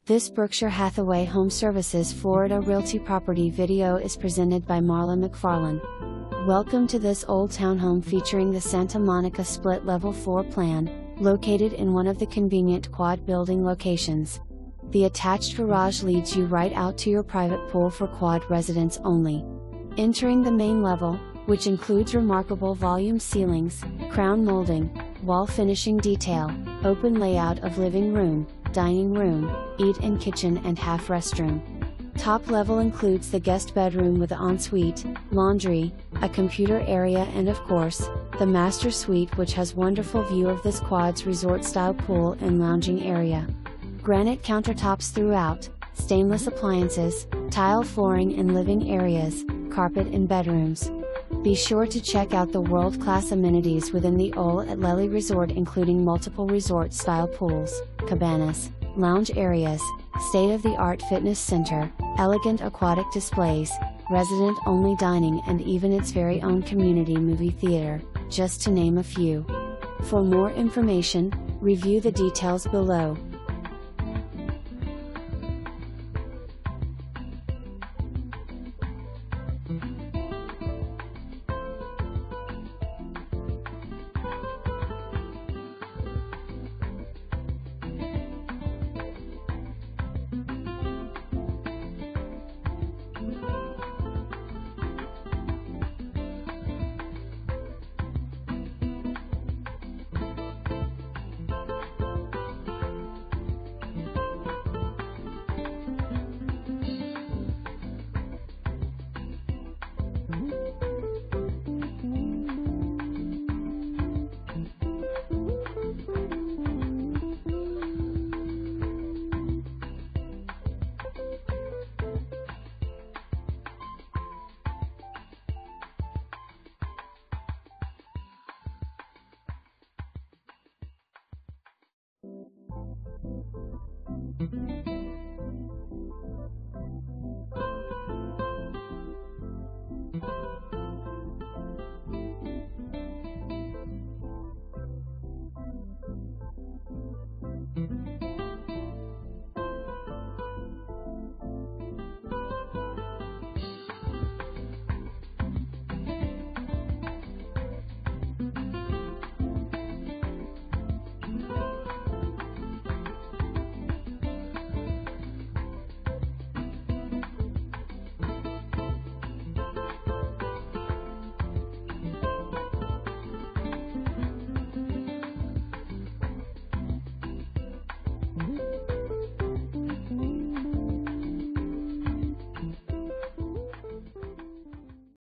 This Berkshire Hathaway HomeServices Florida Realty property video is presented by Marla McFarlane. Welcome to this Ole Townhome featuring the Santa Monica split-level floor plan, located in one of the convenient quad building locations. The attached garage leads you right out to your private pool for quad residents only. Entering the main level, which includes remarkable volume ceilings, crown molding, wall finishing detail, open layout of living room, dining room, eat-in kitchen and half restroom. Top level includes the guest bedroom with ensuite, laundry, a computer area and of course, the master suite which has wonderful view of this quad's resort-style pool and lounging area. Granite countertops throughout, stainless appliances, tile flooring in living areas, carpet in bedrooms. Be sure to check out the world-class amenities within the Ole at Lely Resort including multiple resort-style pools, cabanas, lounge areas, state-of-the-art fitness center, elegant aquatic displays, resident-only dining and even its very own community movie theater, just to name a few. For more information, review the details below.